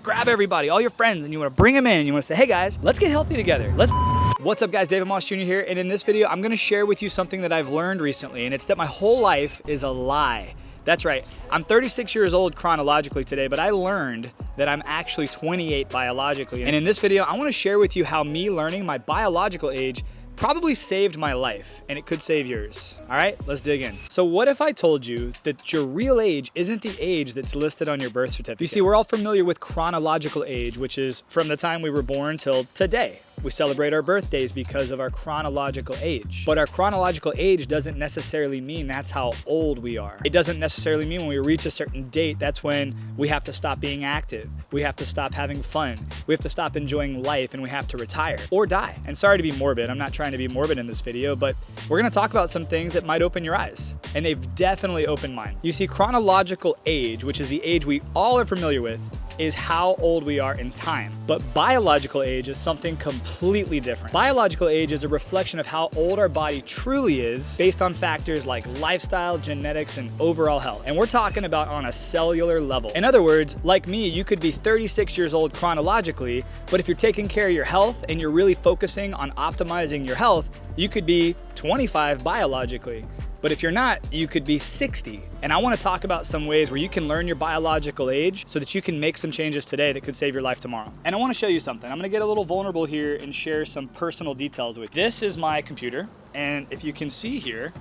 grab everybody, all your friends, and you want to bring them in. You want to say, hey guys, let's get healthy together. What's up guys, David Moss Jr. here, and in this video, I'm gonna share with you something that I've learned recently, and it's that my whole life is a lie. That's right, I'm 36 years old chronologically today, but I learned that I'm actually 28 biologically. And in this video, I wanna share with you how me learning my biological age probably saved my life, and it could save yours. All right, let's dig in. So what if I told you that your real age isn't the age that's listed on your birth certificate? You see, we're all familiar with chronological age, which is from the time we were born till today. We celebrate our birthdays because of our chronological age. But our chronological age doesn't necessarily mean that's how old we are. It doesn't necessarily mean when we reach a certain date, that's when we have to stop being active. We have to stop having fun. We have to stop enjoying life, and we have to retire or die. And sorry to be morbid, I'm not trying to be morbid in this video, but we're gonna talk about some things that might open your eyes. And they've definitely opened mine. You see, chronological age, which is the age we all are familiar with, is how old we are in time. But biological age is something completely different. Biological age is a reflection of how old our body truly is based on factors like lifestyle, genetics, and overall health. And we're talking about on a cellular level. In other words, like me, you could be 36 years old chronologically, but if you're taking care of your health and you're really focusing on optimizing your health, you could be 25 biologically. But if you're not, you could be 60. And I want to talk about some ways where you can learn your biological age so that you can make some changes today that could save your life tomorrow. And I want to show you something. I'm going to get a little vulnerable here and share some personal details with you. This is my computer, and if you can see here,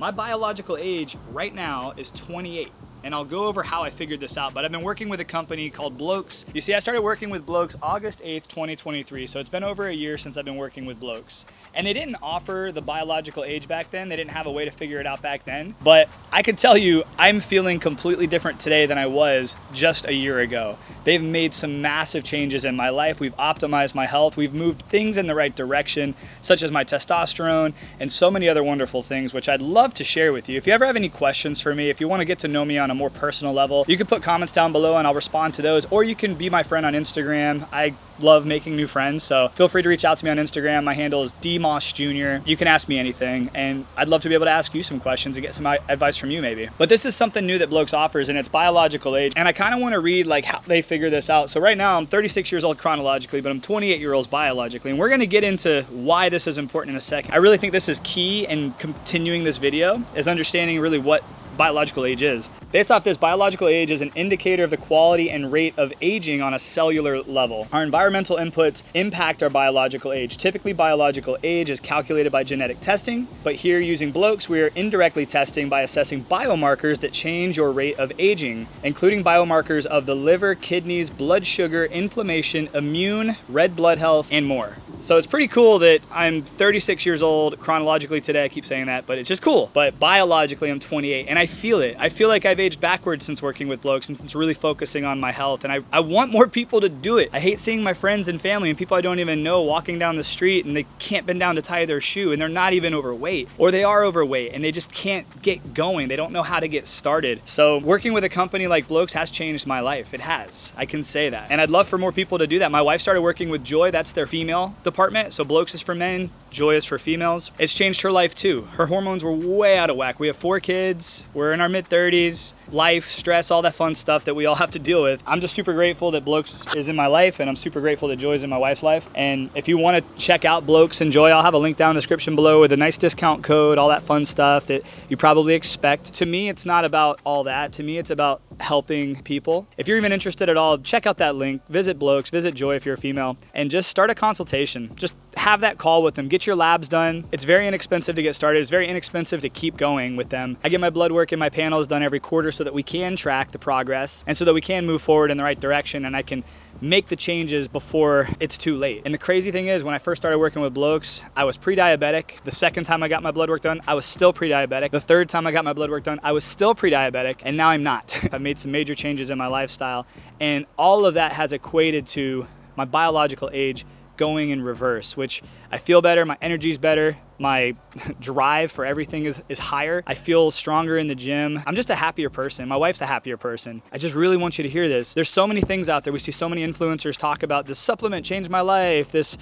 my biological age right now is 28. And I'll go over how I figured this out, but I've been working with a company called Blokes. You see, I started working with Blokes August 8th, 2023, so it's been over a year since I've been working with Blokes. And they didn't offer the biological age back then. They didn't have a way to figure it out back then. But I can tell you, I'm feeling completely different today than I was just a year ago. They've made some massive changes in my life. We've optimized my health. We've moved things in the right direction, such as my testosterone and so many other wonderful things, which I'd love to share with you. If you ever have any questions for me, if you want to get to know me on a more personal level, you can put comments down below and I'll respond to those, or you can be my friend on Instagram. I love making new friends, so feel free to reach out to me on Instagram. My handle is dmossjr. You can ask me anything, and I'd love to be able to ask you some questions and get some advice from you maybe. But this is something new that Blokes offers, and it's biological age, and I kind of want to read like how they figure this out. So right now I'm 36 years old chronologically, but I'm 28 years old biologically, and we're going to get into why this is important in a second. I really think this is key in continuing this video, is understanding really what biological age is. Based off this, biological age is an indicator of the quality and rate of aging on a cellular level. Our environmental inputs impact our biological age. Typically, biological age is calculated by genetic testing, but here using Blokes, we are indirectly testing by assessing biomarkers that change your rate of aging, including biomarkers of the liver, kidneys, blood sugar, inflammation, immune, red blood health, and more. So it's pretty cool that I'm 36 years old chronologically today. I keep saying that, but it's just cool. But biologically, I'm 28, and I feel it. I feel like I've aged backwards since working with Blokes and since really focusing on my health, and I want more people to do it. I hate seeing my friends and family and people I don't even know walking down the street and they can't bend down to tie their shoe, and they're not even overweight, or they are overweight and they just can't get going. They don't know how to get started. So working with a company like Blokes has changed my life. It has. I can say that. And I'd love for more people to do that. My wife started working with Joi. That's their female department. So Blokes is for men, Joi is for females. It's changed her life too. Her hormones were way out of whack. We have 4 kids. We're in our mid-30s. Life, stress, all that fun stuff that we all have to deal with. I'm just super grateful that Blokes is in my life, and I'm super grateful that Joi is in my wife's life. And if you want to check out Blokes and Joi, I'll have a link down in the description below with a nice discount code, all that fun stuff that you probably expect. To me, it's not about all that. To me, it's about helping people. If you're even interested at all, check out that link. Visit Blokes, visit Joi if you're a female, and just start a consultation. Just have that call with them. Get your labs done. It's very inexpensive to get started. It's very inexpensive to keep going with them. I get my blood work and my panels done every quarter so that we can track the progress and so that we can move forward in the right direction, and I can make the changes before it's too late. And the crazy thing is, when I first started working with Blokes, I was pre-diabetic. The second time I got my blood work done, I was still pre-diabetic. The third time I got my blood work done, I was still pre-diabetic, and now I'm not. I've made some major changes in my lifestyle, and all of that has equated to my biological age going in reverse, which I feel better, my energy's better, My drive for everything is higher. I feel stronger in the gym. I'm just a happier person. My wife's a happier person. I just really want you to hear this. There's so many things out there. We see so many influencers talk about this supplement changed my life, this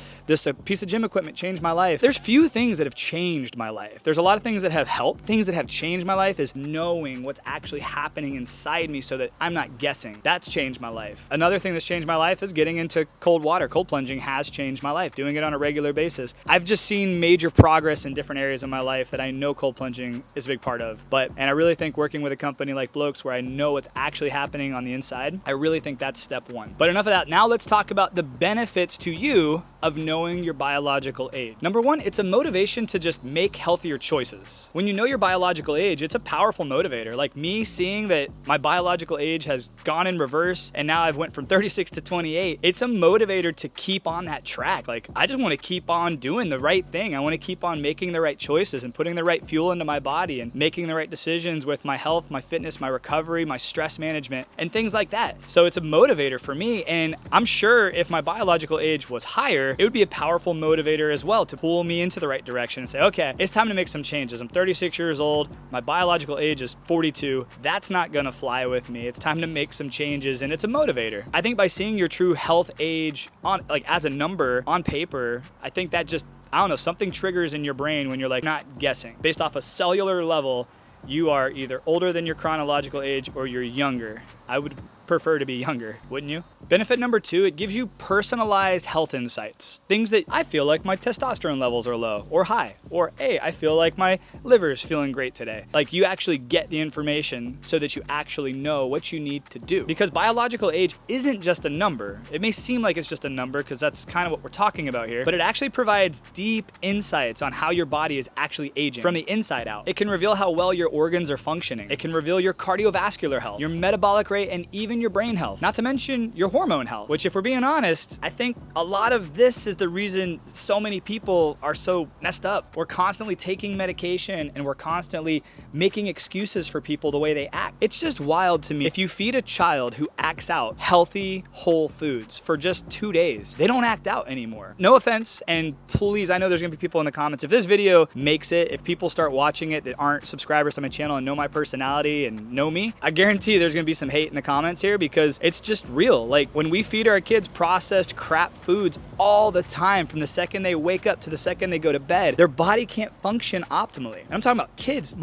piece of gym equipment changed my life. There's few things that have changed my life. There's a lot of things that have helped. Things that have changed my life is knowing what's actually happening inside me so that I'm not guessing. That's changed my life. Another thing that's changed my life is getting into cold water. Cold plunging has changed my life, doing it on a regular basis. I've just seen major progress in different areas of my life that I know cold plunging is a big part of. And I really think working with a company like Blokes, where I know what's actually happening on the inside, I really think that's step one. But enough of that. Now let's talk about the benefits to you of knowing your biological age. Number one, it's a motivation to just make healthier choices. When you know your biological age, it's a powerful motivator. Like me seeing that my biological age has gone in reverse and now I've went from 36 to 28, it's a motivator to keep on that track. Like I just want to keep on doing the right thing. I want to keep on making the right choices and putting the right fuel into my body and making the right decisions with my health, my fitness, my recovery, my stress management, and things like that. So it's a motivator for me. And I'm sure if my biological age was higher, it would be a powerful motivator as well to pull me into the right direction and say, okay, it's time to make some changes. I'm 36 years old. My biological age is 42. That's not gonna fly with me. It's time to make some changes, and it's a motivator. I think by seeing your true health age on, like as a number on paper, I think that just, I don't know, something triggers in your brain when you're like not guessing. Based off a cellular level, you are either older than your chronological age or you're younger. I would prefer to be younger, wouldn't you? Benefit number two, it gives you personalized health insights. Things that I feel like my testosterone levels are low or high, or hey, I feel like my liver's feeling great today. Like you actually get the information so that you actually know what you need to do. Because biological age isn't just a number. It may seem like it's just a number because that's kind of what we're talking about here, but it actually provides deep insights on how your body is actually aging from the inside out. It can reveal how well your organs are functioning. It can reveal your cardiovascular health, your metabolic rate, and even your brain health, not to mention your hormone health, which if we're being honest, I think a lot of this is the reason so many people are so messed up. We're constantly taking medication and we're constantly making excuses for people the way they act. It's just wild to me. If you feed a child who acts out healthy, whole foods for just 2 days, they don't act out anymore. No offense, and please, I know there's gonna be people in the comments. If this video makes it, if people start watching it that aren't subscribers to my channel and know my personality and know me, I guarantee there's gonna be some hate in the comments here because it's just real. Like when we feed our kids processed crap foods all the time, from the second they wake up to the second they go to bed, their body can't function optimally. And I'm talking about kids,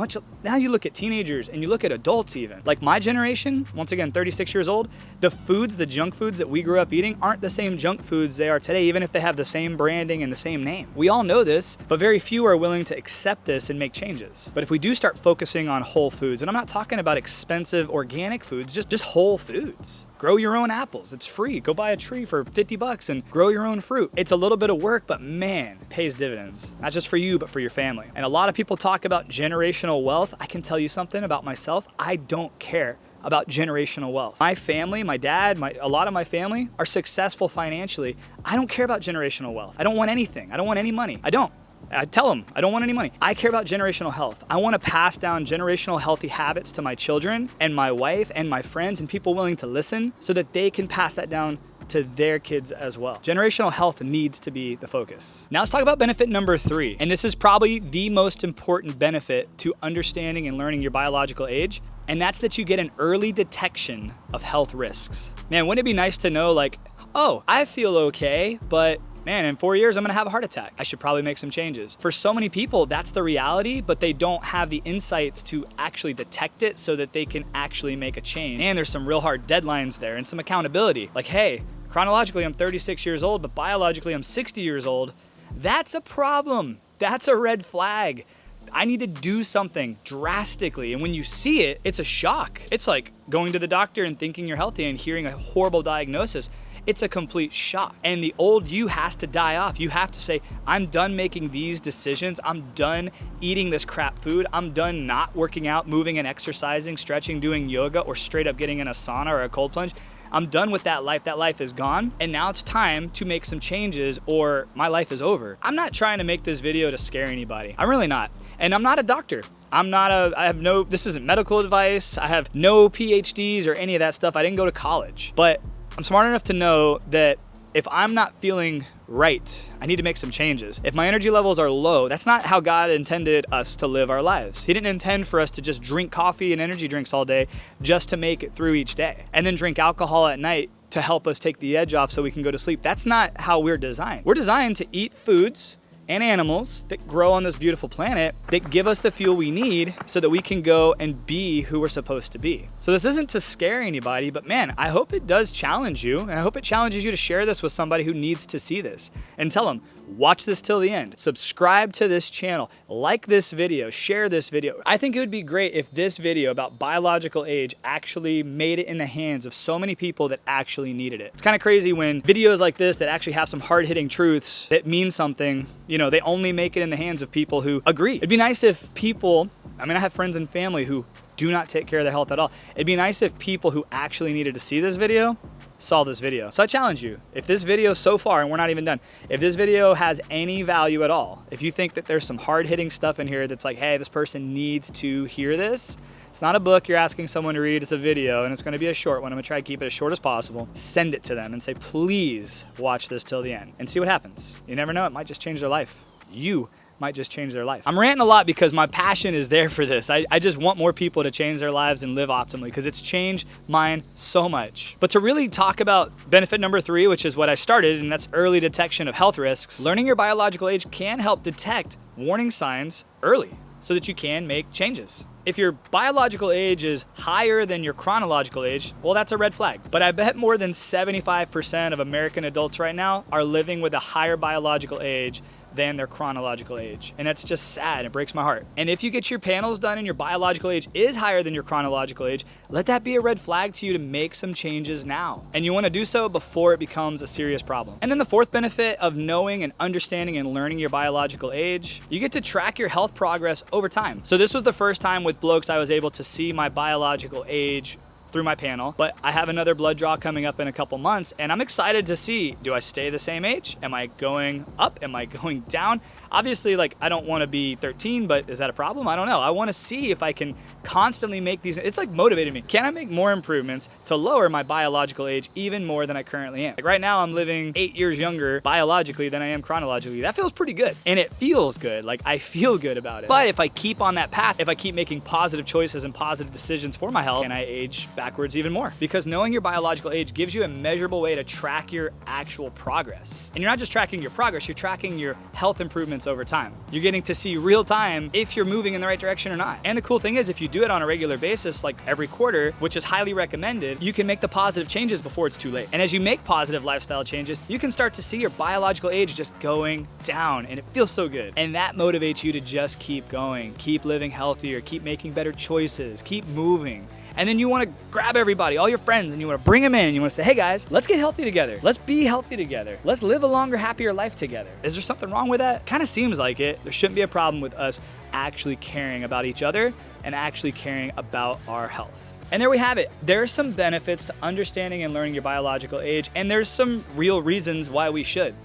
now you look at teenagers and you look at adults even. Like my generation, once again, 36 years old, the junk foods that we grew up eating aren't the same junk foods they are today, even if they have the same branding and the same name. We all know this, but very few are willing to accept this and make changes. But if we do start focusing on whole foods, and I'm not talking about expensive organic foods, just whole foods. Grow your own apples, it's free. Go buy a tree for 50 bucks and grow your own fruit. It's a little bit of work, but man, it pays dividends. Not just for you, but for your family. And a lot of people talk about generational wealth. I can tell you something about myself. I don't care about generational wealth. My family, my dad, a lot of my family are successful financially. I don't care about generational wealth. I don't want anything. I don't want any money. I don't. I tell them I don't want any money. I care about generational health. I want to pass down generational healthy habits to my children and my wife and my friends and people willing to listen so that they can pass that down to their kids as well. Generational health needs to be the focus. Now let's talk about benefit number 3. And this is probably the most important benefit to understanding and learning your biological age. And that's that you get an early detection of health risks. Man, wouldn't it be nice to know like, oh, I feel okay, but man, in 4 years, I'm gonna have a heart attack. I should probably make some changes. For so many people, that's the reality, but they don't have the insights to actually detect it so that they can actually make a change. And there's some real hard deadlines there and some accountability. Like, hey, chronologically, I'm 36 years old, but biologically, I'm 60 years old. That's a problem. That's a red flag. I need to do something drastically. And when you see it, it's a shock. It's like going to the doctor and thinking you're healthy and hearing a horrible diagnosis. It's a complete shock. And the old you has to die off. You have to say, I'm done making these decisions. I'm done eating this crap food. I'm done not working out, moving and exercising, stretching, doing yoga, or straight up getting in a sauna or a cold plunge. I'm done with that life. That life is gone. And now it's time to make some changes or my life is over. I'm not trying to make this video to scare anybody. I'm really not. And I'm not a doctor. This isn't medical advice. I have no PhDs or any of that stuff. I didn't go to college. But I'm smart enough to know that If I'm not feeling right, I need to make some changes. If my energy levels are low, that's not how God intended us to live our lives. He didn't intend for us to just drink coffee and energy drinks all day just to make it through each day, and then drink alcohol at night to help us take the edge off so we can go to sleep. That's not how we're designed. We're designed to eat foods and animals that grow on this beautiful planet that give us the fuel we need so that we can go and be who we're supposed to be. So this isn't to scare anybody, but man, I hope it does challenge you, and I hope it challenges you to share this with somebody who needs to see this and tell them, watch this till the end, subscribe to this channel, like this video, share this video. I think it would be great if this video about biological age actually made it in the hands of so many people that actually needed it. It's kind of crazy when videos like this that actually have some hard-hitting truths that mean something, you know, they only make it in the hands of people who agree. It'd be nice if people, I have friends and family who do not take care of their health at all. It'd be nice if people who actually needed to see this video saw this video. So I challenge you, if this video so far, and we're not even done, if this video has any value at all, if you think that there's some hard-hitting stuff in here that's like, hey, this person needs to hear this, it's not a book you're asking someone to read, it's a video, and it's gonna be a short one. I'm gonna try to keep it as short as possible. Send it to them and say, please watch this till the end and see what happens. You never know, it might just change their life. You might just change their life. I'm ranting a lot because my passion is there for this. I just want more people to change their lives and live optimally because it's changed mine so much. But to really talk about benefit number 3, which is what I started, and that's early detection of health risks, learning your biological age can help detect warning signs early so that you can make changes. If your biological age is higher than your chronological age, well, that's a red flag. But I bet more than 75% of American adults right now are living with a higher biological age than their chronological age. And that's just sad, it breaks my heart. And if you get your panels done and your biological age is higher than your chronological age, let that be a red flag to you to make some changes now. And you wanna do so before it becomes a serious problem. And then the 4th benefit of knowing and understanding and learning your biological age, you get to track your health progress over time. So this was the first time with Blokes I was able to see my biological age through my panel, but I have another blood draw coming up in a couple months, and I'm excited to see, do I stay the same age? Am I going up? Am I going down? Obviously, like, I don't want to be 13, but is that a problem? I don't know. I want to see if I can constantly make these, it's like motivating me. Can I make more improvements to lower my biological age even more than I currently am? Like right now, I'm living 8 years younger biologically than I am chronologically. That feels pretty good. And it feels good. Like, I feel good about it. But if I keep on that path, if I keep making positive choices and positive decisions for my health, can I age backwards even more? Because knowing your biological age gives you a measurable way to track your actual progress. And you're not just tracking your progress, you're tracking your health improvements over time. You're getting to see real time if you're moving in the right direction or not. And the cool thing is, if you do it on a regular basis, like every quarter, which is highly recommended, you can make the positive changes before it's too late. And as you make positive lifestyle changes, you can start to see your biological age just going down, and it feels so good. And that motivates you to just keep going, keep living healthier, keep making better choices, keep moving. And then you want to grab everybody, all your friends, and you want to bring them in. You want to say, hey guys, let's get healthy together. Let's be healthy together. Let's live a longer, happier life together. Is there something wrong with that? Kind of seems like it. There shouldn't be a problem with us actually caring about each other and actually caring about our health. And there we have it. There's some benefits to understanding and learning your biological age, and there's some real reasons why we should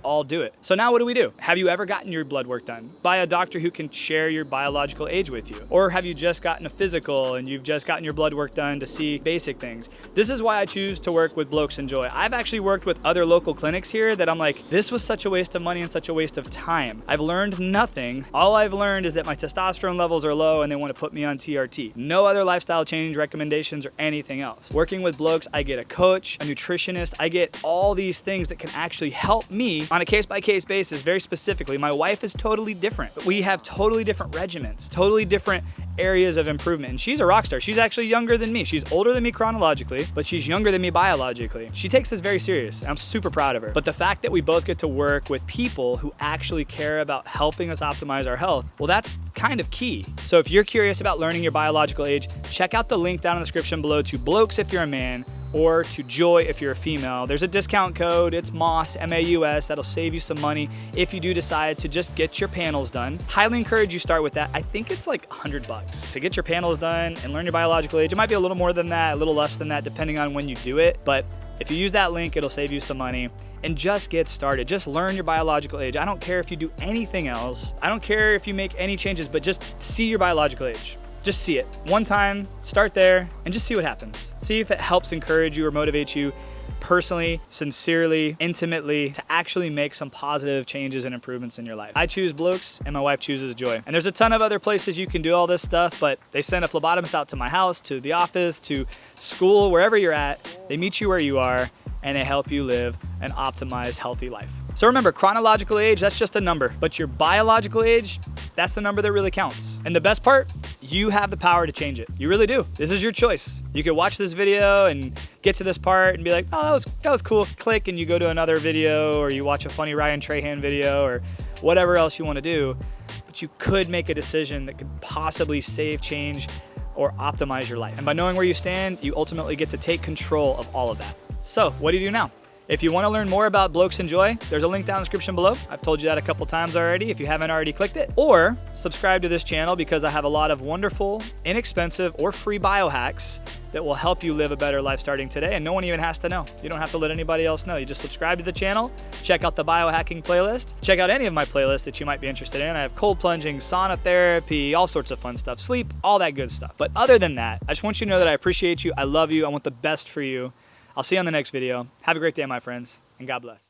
all do it. So now what do? Have you ever gotten your blood work done by a doctor who can share your biological age with you? Or have you just gotten a physical and you've just gotten your blood work done to see basic things? This is why I choose to work with Blokes and Joi. I've actually worked with other local clinics here that I'm like, this was such a waste of money and such a waste of time. I've learned nothing. All I've learned is that my testosterone levels are low and they want to put me on TRT. No other lifestyle change recommendations or anything else. Working with Blokes, I get a coach, a nutritionist, I get all these things that can actually help me on a case-by-case basis. Very specifically, my wife is totally different. We have totally different regimens, totally different areas of improvement. And she's a rock star. She's actually younger than me. She's older than me chronologically, but she's younger than me biologically. She takes this very serious. I'm super proud of her. But the fact that we both get to work with people who actually care about helping us optimize our health, well, that's kind of key. So if you're curious about learning your biological age, check out the link down in the description below to Blokes if you're a man, or to Joi if you're a female. There's a discount code, it's MAUS, M-A-U-S, that'll save you some money if you do decide to just get your panels done. Highly encourage you start with that. I think it's like $100 to get your panels done and learn your biological age. It might be a little more than that, a little less than that, depending on when you do it, but if you use that link, it'll save you some money. And just get started. Just learn your biological age. I don't care if you do anything else. I don't care if you make any changes, but just see your biological age. Just see it one time, start there, and just see what happens. See if it helps encourage you or motivate you personally, sincerely, intimately, to actually make some positive changes and improvements in your life. I choose Blokes and my wife chooses Joi. And there's a ton of other places you can do all this stuff, but they send a phlebotomist out to my house, to the office, to school, wherever you're at. They meet you where you are and they help you live an optimized, healthy life. So remember, chronological age, that's just a number, but your biological age, that's the number that really counts. And the best part, you have the power to change it. You really do. This is your choice. You could watch this video and get to this part and be like, oh, that was cool, click, and you go to another video, or you watch a funny Ryan Trahan video, or whatever else you want to do. But you could make a decision that could possibly save, change, or optimize your life. And by knowing where you stand, you ultimately get to take control of all of that. So what do you do now? If you want to learn more about Blokes and Joi, there's a link down in the description below. I've told you that a couple times already if you haven't already clicked it. Or subscribe to this channel because I have a lot of wonderful, inexpensive, or free biohacks that will help you live a better life starting today, and no one even has to know. You don't have to let anybody else know. You just subscribe to the channel, check out the biohacking playlist, check out any of my playlists that you might be interested in. I have cold plunging, sauna therapy, all sorts of fun stuff, sleep, all that good stuff. But other than that, I just want you to know that I appreciate you, I love you, I want the best for you. I'll see you on the next video. Have a great day, my friends, and God bless.